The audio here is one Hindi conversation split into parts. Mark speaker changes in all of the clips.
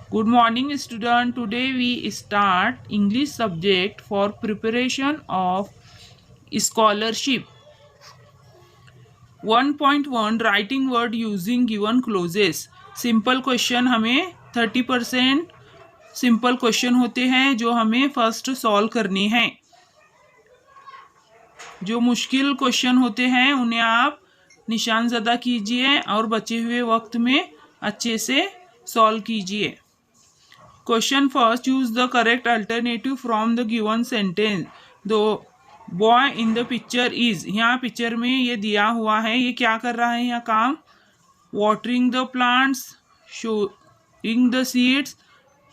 Speaker 1: Good morning, student. Today we start English subject for preparation of scholarship. 1.1 Writing word using given clauses. Simple question हमें 30% सिंपल क्वेश्चन होते हैं जो हमें फर्स्ट सॉल्व करनी है। जो मुश्किल क्वेश्चन होते हैं उन्हें आप निशान ज़दा कीजिए और बचे हुए वक्त में अच्छे से सॉल्व कीजिए। Question first, choose the correct alternative from the given sentence. Two boy in the picture is, यहाँ पिक्चर में ये दिया हुआ है, ये क्या कर रहा है यहाँ काम? Watering the plants, showing the seeds,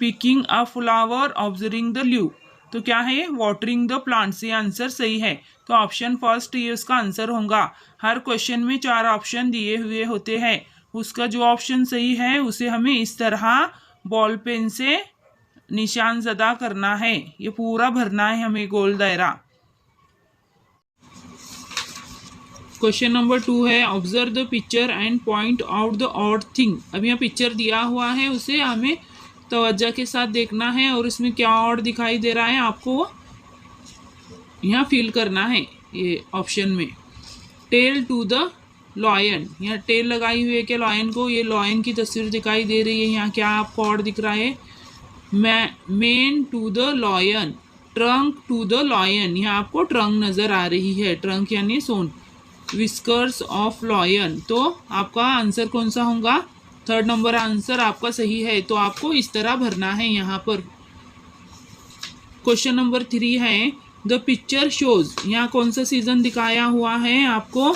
Speaker 1: picking a flower, observing the leave. तो क्या है? Watering the plants. ये आंसर सही है। तो ऑप्शन फर्स्ट ये उसका आंसर होगा। हर क्वेश्चन में 4 ऑप्शन दिए हुए होते हैं, उसका जो ऑप्शन सही है उसे हमें इस तरह बॉल पेन से निशान ज़दा करना है। ये पूरा भरना है हमें गोल दायरा। क्वेश्चन नंबर 2 है, observe the picture and point out the odd thing. अब यहाँ पिक्चर दिया हुआ है, उसे हमें तवज्जो के साथ देखना है और इसमें क्या ऑड दिखाई दे रहा है आपको यहाँ फिल करना है। ये ऑप्शन में टेल टू द लॉयन, यहाँ टेल लगाई हुई है क्या लॉयन को? ये लॉयन की तस्वीर दिखाई दे रही है। यहाँ क्या आपको ऑड दिख रहा है? Mane to the lion, trunk to the lion, यहाँ आपको ट्रंक नज़र आ रही है, ट्रंक यानी सोन। विस्कर्स ऑफ लॉयन, तो आपका आंसर कौन सा होगा? 3rd नंबर आंसर आपका सही है। तो आपको इस तरह भरना है यहाँ पर। क्वेश्चन नंबर 3 है, द पिक्चर शोज, यहाँ कौन सा सीजन दिखाया हुआ है आपको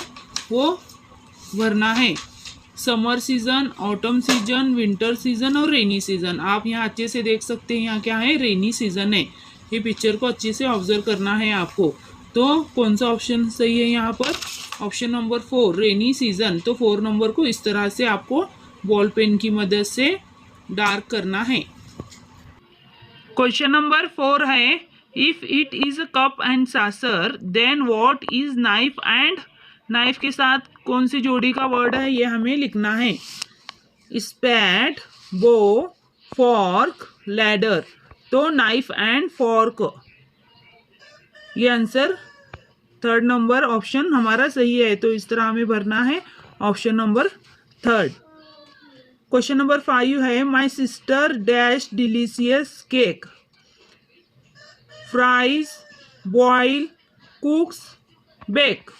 Speaker 1: वो भरना है। Summer season, autumn season, winter season और रेनी सीजन। आप यहाँ अच्छे से देख सकते हैं, यहाँ क्या है? रेनी सीजन है। ये पिक्चर को अच्छे से ऑब्जर्व करना है आपको। तो कौन सा ऑप्शन सही है यहाँ पर? Option number 4 rainy season. तो 4 नंबर को इस तरह से आपको बॉल पेन की मदद से डार्क करना है। क्वेश्चन नंबर 4 है, if it is cup and saucer then what is knife and, knife के साथ कौन सी जोड़ी का वर्ड है ये हमें लिखना है। स्पैड, बो, फॉर्क, लैडर। तो नाइफ एंड फॉर्क, ये आंसर 3rd नंबर ऑप्शन हमारा सही है। तो इस तरह हमें भरना है option number 3rd। Question number 5 है, my sister dash delicious cake. Fries, boil, cooks, bake.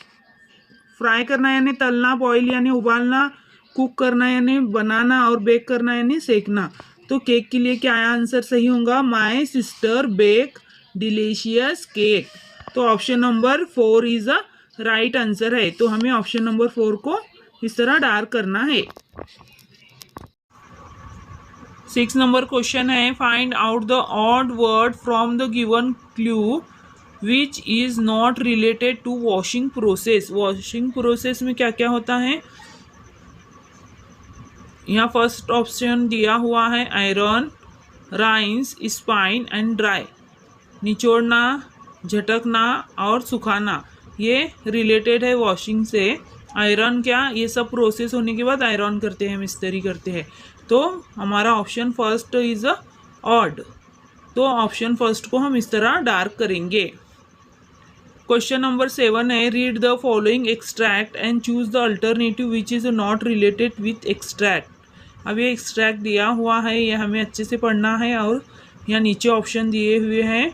Speaker 1: Fry करना यानी तलना, बॉयल यानी उबालना, कुक करना यानी बनाना और बेक करना यानी सेकना। तो केक के लिए क्या आंसर सही होगा? My sister bake delicious cake. तो option number 4 is a right answer है। तो हमें ऑप्शन नंबर 4 को इस तरह डार्क करना है। 6 नंबर क्वेश्चन है, find out the odd word from the given clue which is not related to washing process. Washing process में क्या क्या होता है? यहाँ फर्स्ट ऑप्शन दिया हुआ है आयरन, राइंस, स्पाइन एंड ड्राई। निचोड़ना, झटकना और सुखाना, ये रिलेटेड है वॉशिंग से। आयरन क्या? ये सब प्रोसेस होने के बाद आयरन करते हैं, मिस्त्री करते हैं। तो हमारा option first is a odd. तो ऑप्शन फर्स्ट को हम इस तरह डार्क करेंगे। क्वेश्चन नंबर 7 है, read the following extract and choose the alternative which is not related with extract. अब ये एक्सट्रैक्ट दिया हुआ है, ये हमें अच्छे से पढ़ना है और यहाँ नीचे ऑप्शन दिए हुए हैं,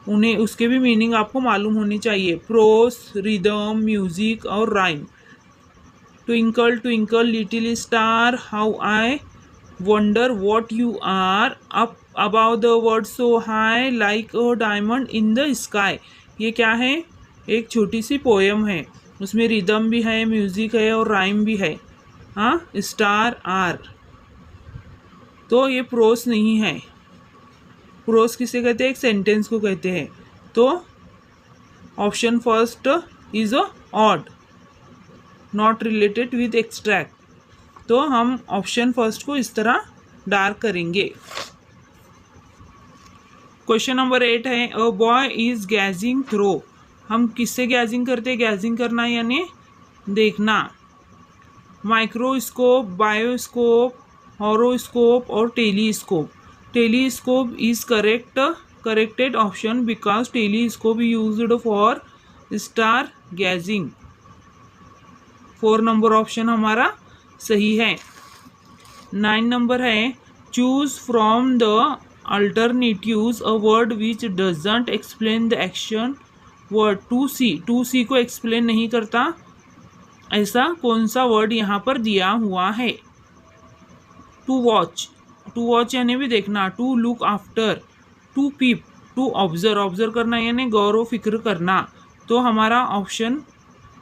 Speaker 1: उन्हें उसके भी मीनिंग आपको मालूम होनी चाहिए। प्रोस, रिदम, म्यूजिक और rhyme. Twinkle twinkle little star, how I wonder what you are, up above the world so high, like a diamond in the sky. ये क्या है? एक छोटी सी पोएम है, उसमें रिदम भी है, म्यूजिक है और राइम भी है। हाँ, स्टार आर। तो ये प्रोस नहीं है। प्रोस किसे कहते हैं? एक सेंटेंस को कहते हैं। तो option first is a odd, not related with extract. तो हम ऑप्शन फर्स्ट को इस तरह डार्क करेंगे। क्वेश्चन नंबर 8 है, a boy is gazing through. हम किससे गैजिंग करते हैं? गैजिंग करना यानी देखना। माइक्रोस्कोप, बायोस्कोप, हॉरोस्कोप और telescope. Telescope is corrected option because telescope used for star gazing. 4 number option हमारा सही है। 9 नंबर है choose from the alternatives a word which doesn't explain the action word. To see को एक्सप्लेन नहीं करता, ऐसा कौन सा वर्ड यहाँ पर दिया हुआ है? टू वॉच यानी भी देखना, to look after, to peep, to observe करना यानी गौर व फिक्र करना। तो हमारा ऑप्शन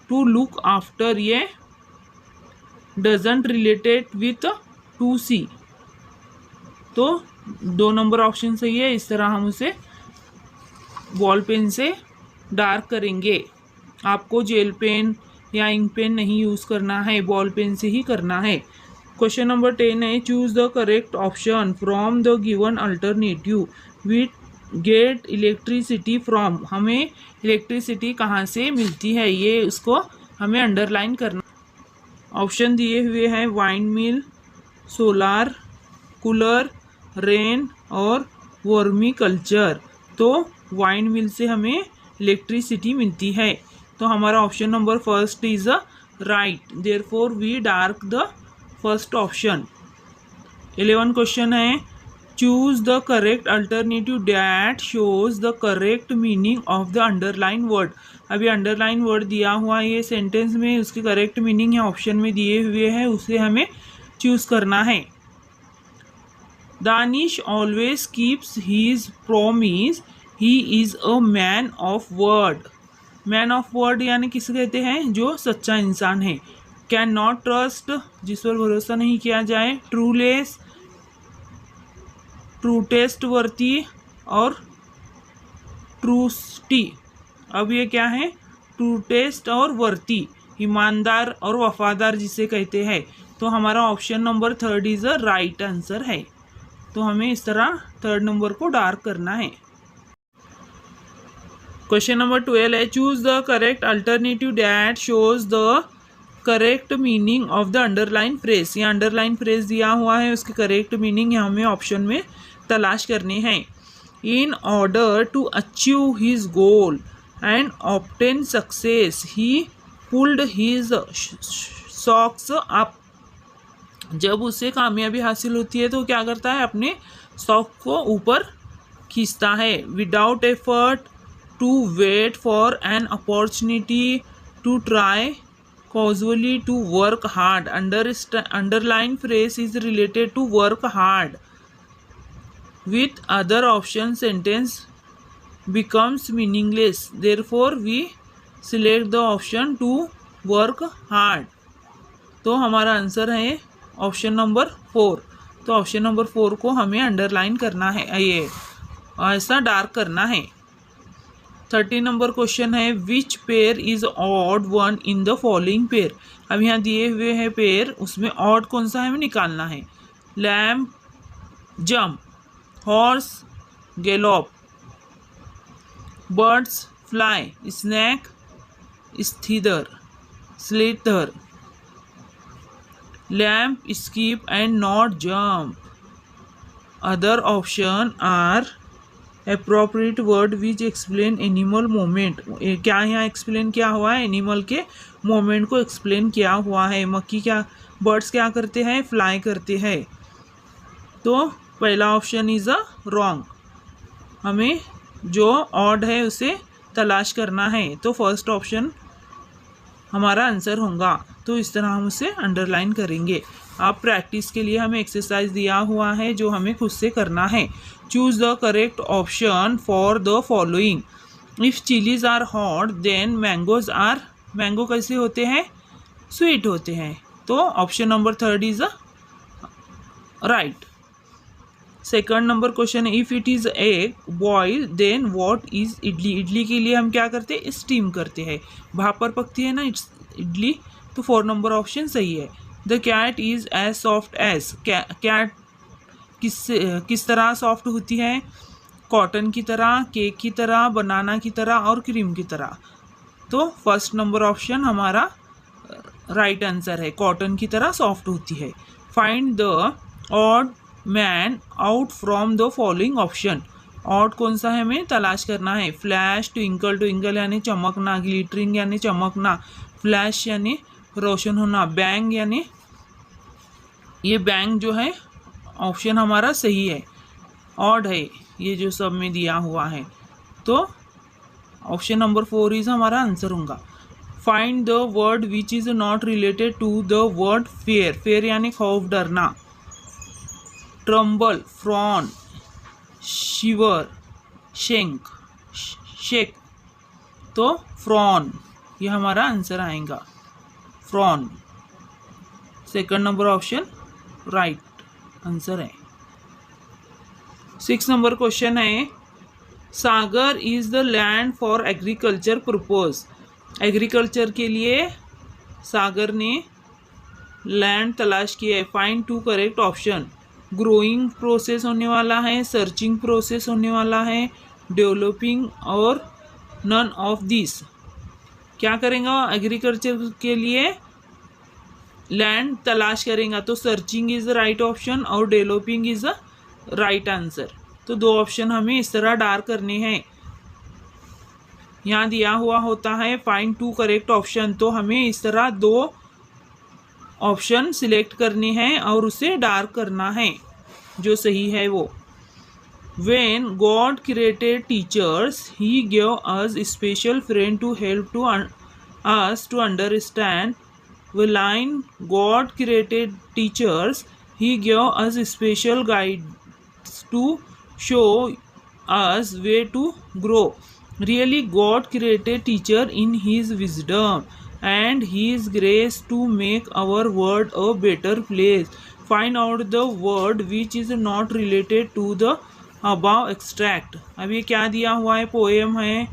Speaker 1: टू लुक आफ्टर ये doesn't related with to see, तो 2 नंबर ऑप्शन सही है। इस तरह हम उसे बॉल पेन से डार्क करेंगे। आपको जेल पेन या इंक पेन नहीं यूज़ करना है, बॉल पेन से ही करना है। क्वेश्चन नंबर 10 है choose the correct option from the given alternative which get electricity from. हमें इलेक्ट्रिसिटी कहाँ से मिलती है ये उसको हमें अंडरलाइन करना। ऑप्शन दिए हुए हैं wind mill, solar, cooler, rain और वर्मी कल्चर। तो वाइंड मिल से हमें इलेक्ट्रिसिटी मिलती है, तो हमारा option number first is right, therefore we dark the first option. 11 question है choose the correct alternative that shows the correct meaning of the underline word. अभी अंडरलाइन वर्ड दिया हुआ है ये सेंटेंस में, उसकी करेक्ट मीनिंग है ऑप्शन में दिए हुए हैं, उसे हमें चूज करना है। Danish always keeps his promise, he is a man of word. Man of word यानी किसे कहते हैं? जो सच्चा इंसान है। कैन नॉट ट्रस्ट, जिस पर भरोसा नहीं किया जाए। ट्रूलेस, ट्रूटेस्ट वर्ती और ट्रूस्टी। अब ये क्या है? ट्रूटेस्ट और वर्ती, ईमानदार और वफादार जिसे कहते हैं। तो हमारा option number 3 is a right answer है। तो हमें इस तरह 3rd नंबर को डार्क करना है। क्वेश्चन नंबर 12 है choose the correct alternative that shows the correct meaning of the underline phrase. ये अंडरलाइन फ्रेज दिया हुआ है, उसकी करेक्ट मीनिंग हमें ऑप्शन में तलाश करनी है। In order to achieve his goal and obtain success he pulled his socks up. जब उसे कामयाबी हासिल होती है तो क्या करता है? अपने सॉक को ऊपर खींचता है। Without effort, to wait for an opportunity, to try, causally, to work hard. Underline phrase is related to work hard. With other option sentence becomes meaningless. Therefore we select the option to work hard. तो हमारा आंसर है ऑप्शन नंबर 4। तो ऑप्शन नंबर 4 को हमें अंडरलाइन करना है, ये ऐसा डार्क करना है। 13 नंबर क्वेश्चन है which pair is odd one in the following pair. अब यहाँ दिए हुए हैं पेयर, उसमें ऑड कौन सा है हमें निकालना है। Lamb jump, horse gallop, birds fly, snake slither slither, lamb skip and not jump. Other option are appropriate word which explain animal moment. क्या यहाँ एक्सप्लेन किया हुआ है? एनिमल के मोमेंट को एक्सप्लेन किया हुआ है। मक्खी क्या, बर्ड्स क्या करते हैं? फ्लाई करते हैं। तो पहला ऑप्शन इज अ रॉन्ग। हमें जो ऑड है उसे तलाश करना है, तो फर्स्ट ऑप्शन हमारा आंसर होगा। तो इस तरह हम उसे अंडरलाइन करेंगे। आप प्रैक्टिस के लिए हमें एक्सरसाइज दिया हुआ है जो हमें खुद से करना है। Choose the correct option for the following. If chillies are hot then mangoes are, mango कैसे होते हैं? स्वीट होते हैं। तो option number 3 is right. Second number question है if it is egg boil then what is idli. Idli के लिए हम क्या करते हैं? स्टीम करते हैं, भाप पर पकती है ना इडली। तो 4 नंबर ऑप्शन सही है। The cat is as soft as, cat किस तरह सॉफ्ट होती है? कॉटन की तरह, केक की तरह, बनाना की तरह और क्रीम की तरह। तो फर्स्ट नंबर ऑप्शन हमारा राइट आंसर है, कॉटन की तरह सॉफ्ट होती है। Find the odd man out from the following option. Out कौन सा है हमें तलाश करना है। फ्लैश, ट्विंकल ट्विंकल यानी चमकना, ग्लिटरिंग यानी चमकना, फ्लैश यानी रोशन होना, बैंग यानी ये बैंग जो है ऑप्शन हमारा सही है, ऑड है ये जो सब में दिया हुआ है। तो ऑप्शन नंबर 4 इज हमारा आंसर होगा। Find the word which is not related to the word fear. Fear यानी खौफ डरना। Tremble, frown, shiver, shrink, shake. तो फ्रॉन ये हमारा आंसर आएगा, frown. Second number option right answer है। 6 नंबर क्वेश्चन है, Sagar is the land for agriculture purpose. Agriculture के लिए सागर ने लैंड तलाश किया है। Find 2 correct option. Growing process होने वाला है, सर्चिंग प्रोसेस होने वाला है, डेवलपिंग और नन ऑफ दिस। क्या करेंगे एग्रीकल्चर के लिए लैंड तलाश करेंगे, तो searching is the right option और developing is the right answer. तो 2 ऑप्शन हमें इस तरह डार्क करने हैं। यहाँ दिया हुआ होता है फाइंड 2 करेक्ट ऑप्शन, तो हमें इस तरह 2 ऑप्शन सिलेक्ट करने हैं और उसे डार्क करना है जो सही है वो। When God created teachers, He gave us a special friend to help to us to understand. When God created teachers, He gave us a special guides to show us way to grow. Really, God created teacher in His wisdom and His grace to make our world a better place. Find out the word which is not related to the above extract. अब ये क्या दिया हुआ है, पोएम है,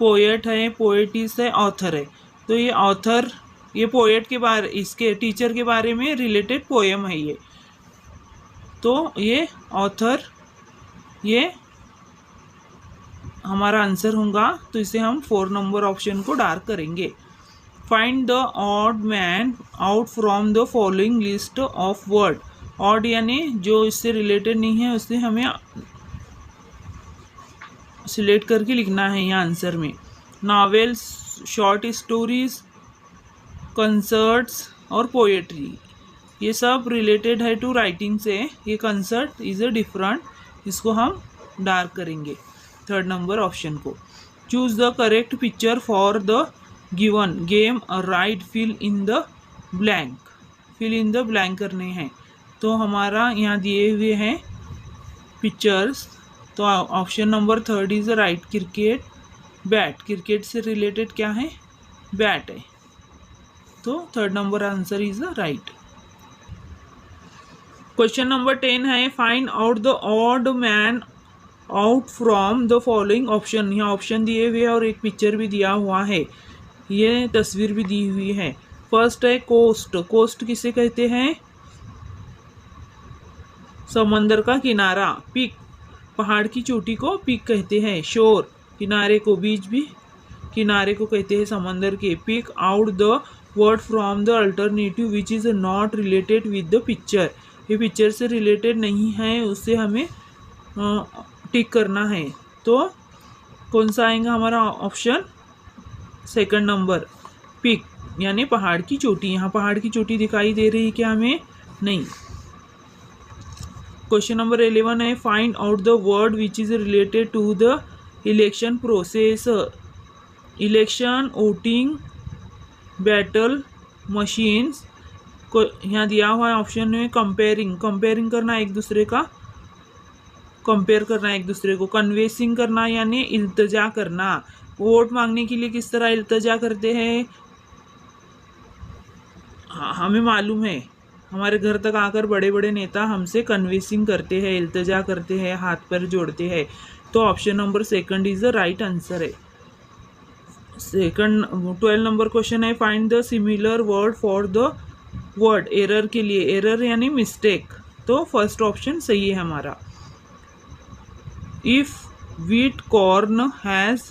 Speaker 1: पोएट है, पोएटिस है, ऑथर है। तो ये ऑथर, ये पोएट के बारे, इसके टीचर के बारे में रिलेटेड पोएम है ये। तो ये ऑथर ये हमारा आंसर होगा। तो इसे हम 4 नंबर ऑप्शन को डार्क करेंगे। Find the odd man out from the following list of word. Odd यानी जो इससे रिलेटेड नहीं है उसे हमें सिलेक्ट करके लिखना है यहाँ आंसर में। नॉवेल्स, शॉर्ट स्टोरीज, कंसर्ट्स और पोएट्री, ये सब रिलेटेड है टू राइटिंग से। ये कंसर्ट इज अ डिफरेंट, इसको हम डार्क करेंगे 3rd नंबर ऑप्शन को। Choose the correct picture for the given game a right, fill in the blank. Fill in the blank करने हैं। तो हमारा यहाँ दिए हुए हैं पिक्चर्स। तो option number 3rd is right. Cricket, bat, cricket से रिलेटेड क्या है, बैट है। तो 3rd number answer is right. Question number 10 है, find out the odd man out from the following option. यहाँ ऑप्शन दिए हुए और एक पिक्चर भी दिया हुआ है, ये तस्वीर भी दी हुई है। फर्स्ट है कोस्ट। कोस्ट किसे कहते हैं, समंदर का किनारा। पिक, पहाड़ की चोटी को पिक कहते हैं। शोर, किनारे को, बीच भी किनारे को कहते हैं समंदर के। Pick out the word from the alternative which is not related with the picture. ये पिक्चर से रिलेटेड नहीं है, उससे हमें टिक करना है। तो कौन सा आएगा हमारा ऑप्शन, 2nd नंबर, पिक यानी पहाड़ की चोटी। यहाँ पहाड़ की चोटी दिखाई दे रही है क्या हमें, नहीं। क्वेश्चन नंबर 11 है, find out the word which is related to the election process. Election, voting, battle, machines को यहाँ दिया हुआ है ऑप्शन में। कंपेयरिंग, कंपेयरिंग करना एक दूसरे का, कंपेयर करना एक दूसरे को। कन्वेसिंग करना यानी इल्तजा करना। वोट मांगने के लिए किस तरह इल्तजा करते हैं, हमें मालूम है। हमारे घर तक आकर बड़े बड़े नेता हमसे कन्वेसिंग करते हैं, इल्तजा करते हैं, हाथ पैर जोड़ते हैं। तो option number 2nd is the right answer है। 12 नंबर क्वेश्चन है, find the similar word for the word error के लिए। एरर यानी मिस्टेक, तो फर्स्ट ऑप्शन सही है हमारा। If wheat corn has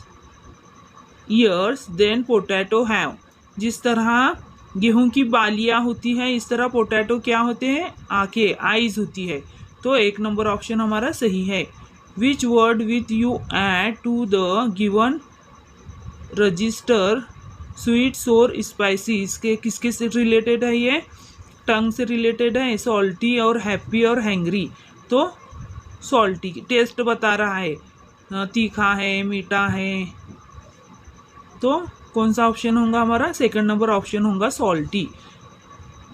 Speaker 1: ears then potato have. जिस तरह गेहूं की बालियां होती है इस तरह पोटैटो क्या होते हैं, आंखें, आइज होती है। तो 1 नंबर ऑप्शन हमारा सही है। Which word with you add to the given register sweet sour spicy, इसके किसके से रिलेटेड है? ये टंग से रिलेटेड है। सॉल्टी और हैप्पी और हैंग्री, तो सॉल्टी टेस्ट बता रहा है, तीखा है मीठा है, तो कौन सा ऑप्शन होगा हमारा? 2nd नंबर ऑप्शन होगा सॉल्टी।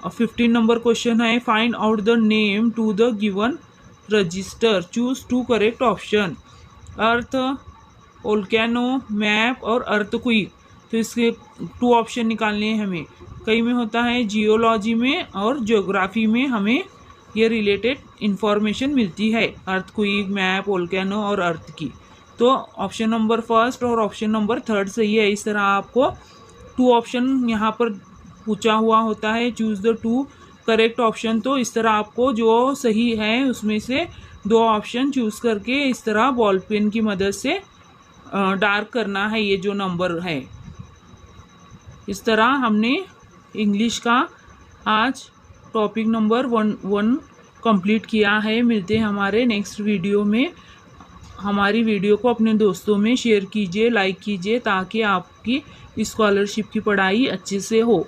Speaker 1: 15 नंबर क्वेश्चन है, find out the name to the given register, choose 2 correct option. Earth, volcano, map और अर्थक्वेक, तो इसके 2 ऑप्शन निकालने हैं हमें। कई में होता है जियोलॉजी में और ज्योग्राफी में हमें ये रिलेटेड इंफॉर्मेशन मिलती है, अर्थक्वेक, मैप, वोल्केनो और अर्थ की। तो ऑप्शन नंबर 1 और ऑप्शन नंबर 3 सही है। इस तरह आपको 2 ऑप्शन यहाँ पर पूछा हुआ होता है, चूज द 2 करेक्ट ऑप्शन। तो इस तरह आपको जो सही है उसमें से 2 ऑप्शन चूज करके इस तरह बॉल पेन की मदद से डार्क करना है ये जो नंबर है। इस तरह हमने इंग्लिश का आज टॉपिक नंबर 1 कंप्लीट किया है। मिलते हैं हमारे नेक्स्ट वीडियो में। हमारी वीडियो को अपने दोस्तों में शेयर कीजिए, लाइक कीजिए, ताकि आपकी स्कॉलरशिप की पढ़ाई अच्छे से हो।